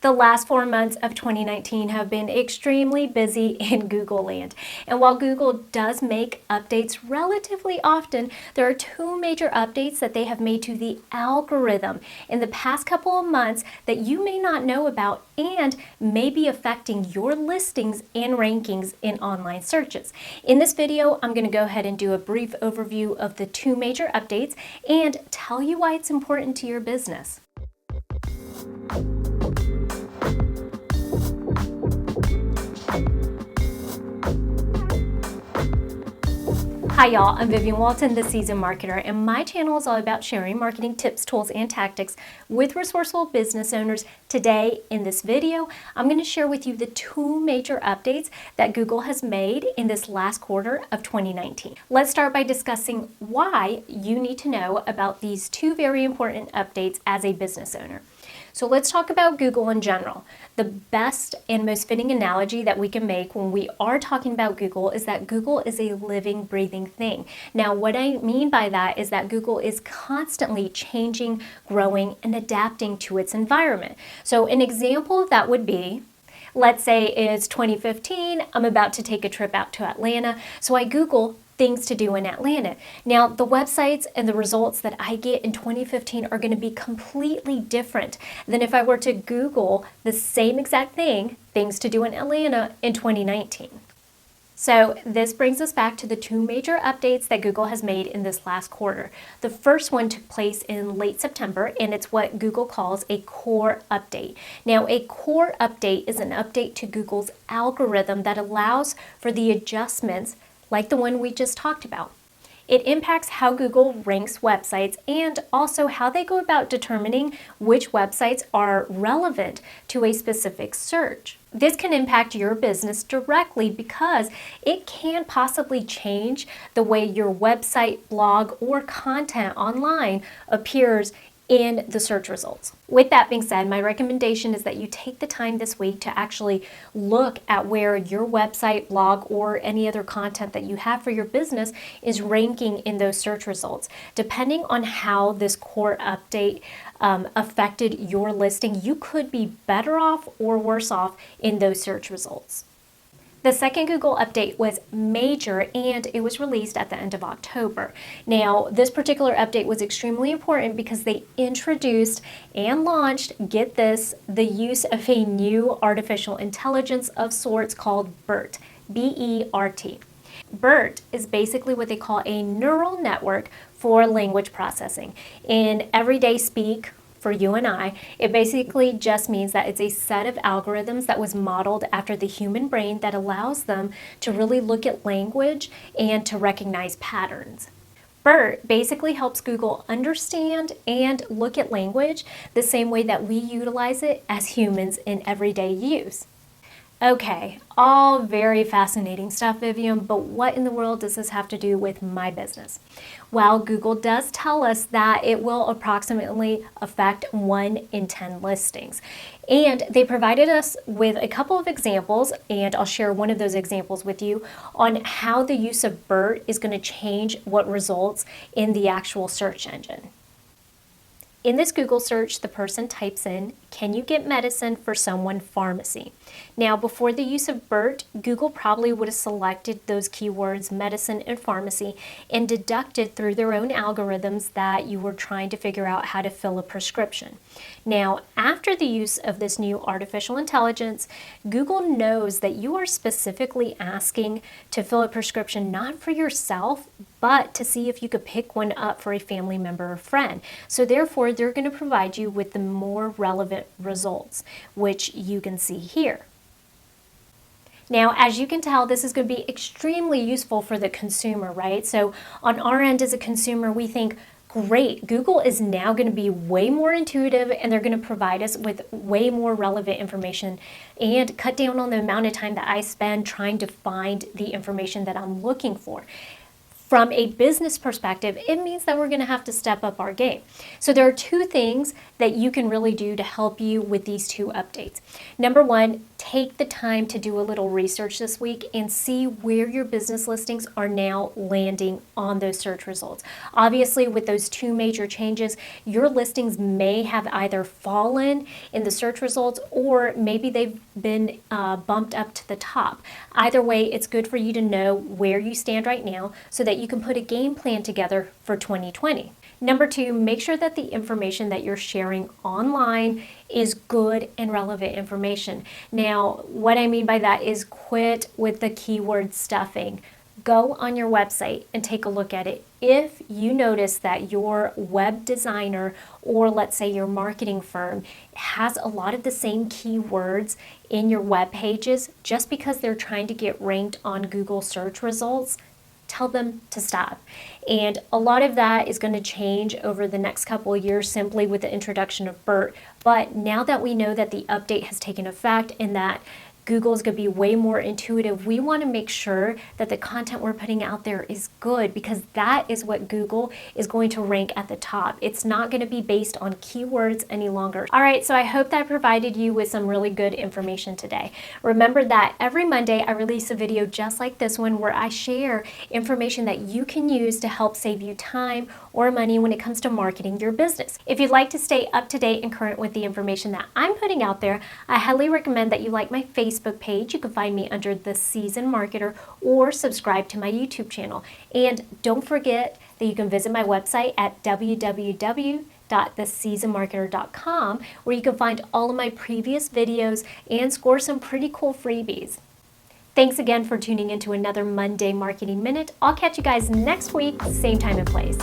The last 4 months of 2019 have been extremely busy in Google land. And while Google does make updates relatively often, there are two major updates that they have made to the algorithm in the past couple of months that you may not know about and may be affecting your listings and rankings in online searches. In this video, I'm going to go ahead and do a brief overview of the two major updates and tell you why it's important to your business. Hi y'all, I'm Vivian Walton, the Seasoned Marketer, and my channel is all about sharing marketing tips, tools, and tactics with resourceful business owners. Today, in this video, I'm going to share with you the two major updates that Google has made in this last quarter of 2019. Let's start by discussing why you need to know about these two very important updates as a business owner. So let's talk about Google in general. The best and most fitting analogy that we can make when we are talking about Google is that Google is a living, breathing thing. Now, what I mean by that is that Google is constantly changing, growing, and adapting to its environment. So an example of that would be, let's say it's 2015, I'm about to take a trip out to Atlanta, so I Google things to do in Atlanta. Now, the websites and the results that I get in 2015 are going to be completely different than if I were to Google the same exact thing, things to do in Atlanta, in 2019. So this brings us back to the two major updates that Google has made in this last quarter. The first one took place in late September, and it's what Google calls a core update. Now, a core update is an update to Google's algorithm that allows for the adjustments like the one we just talked about. It impacts how Google ranks websites and also how they go about determining which websites are relevant to a specific search. This can impact your business directly because it can possibly change the way your website, blog, or content online appears in the search results. With that being said, my recommendation is that you take the time this week to actually look at where your website, blog, or any other content that you have for your business is ranking in those search results. Depending on how this core update affected your listing, you could be better off or worse off in those search results. The second Google update was major, and it was released at the end of October. Now, this particular update was extremely important because they introduced and launched, get this, the use of a new artificial intelligence of sorts called BERT, B-E-R-T. BERT is basically what they call a neural network for language processing. In everyday speak, for you and I, it basically just means that it's a set of algorithms that was modeled after the human brain that allows them to really look at language and to recognize patterns. BERT basically helps Google understand and look at language the same way that we utilize it as humans in everyday use. Okay, all very fascinating stuff, Vivian, but what in the world does this have to do with my business? Well, Google does tell us that it will approximately affect 1 in 10 listings. And they provided us with a couple of examples, and I'll share one of those examples with you on how the use of BERT is going to change what results in the actual search engine. In this Google search, the person types in, "Can you get medicine for someone pharmacy?" Now, before the use of BERT, Google probably would have selected those keywords, medicine and pharmacy, and deducted through their own algorithms that you were trying to figure out how to fill a prescription. Now, after the use of this new artificial intelligence, Google knows that you are specifically asking to fill a prescription not for yourself, but to see if you could pick one up for a family member or friend. So therefore, they're going to provide you with the more relevant results, which you can see here. Now, as you can tell, this is going to be extremely useful for the consumer, right? So on our end as a consumer, we think, great, Google is now going to be way more intuitive and they're going to provide us with way more relevant information and cut down on the amount of time that I spend trying to find the information that I'm looking for. from a business perspective, it means that we're going to have to step up our game. So there are two things that you can really do to help you with these two updates. Number one, take the time to do a little research this week and see where your business listings are now landing on those search results. Obviously, with those two major changes, your listings may have either fallen in the search results or maybe they've been bumped up to the top. Either way, it's good for you to know where you stand right now so that you can put a game plan together for 2020. Number two, make sure that the information that you're sharing online is good and relevant information. Now, what I mean by that is quit with the keyword stuffing. Go on your website and take a look at it. If you notice that your web designer or let's say your marketing firm has a lot of the same keywords in your web pages just because they're trying to get ranked on Google search results, tell them to stop. And a lot of that is going to change over the next couple of years simply with the introduction of BERT. But now that we know that the update has taken effect and that Google is going to be way more intuitive, we want to make sure that the content we're putting out there is good because that is what Google is going to rank at the top. It's not going to be based on keywords any longer. All right, so I hope that provided you with some really good information today. Remember that every Monday I release a video just like this one where I share information that you can use to help save you time or money when it comes to marketing your business. If you'd like to stay up to date and current with the information that I'm putting out there, I highly recommend that you like my Facebook page. You can find me under The Seasoned Marketer or subscribe to my YouTube channel. And don't forget that you can visit my website at www.theseasonedmarketer.com where you can find all of my previous videos and score some pretty cool freebies. Thanks again for tuning into another Monday Marketing Minute. I'll catch you guys next week, same time and place.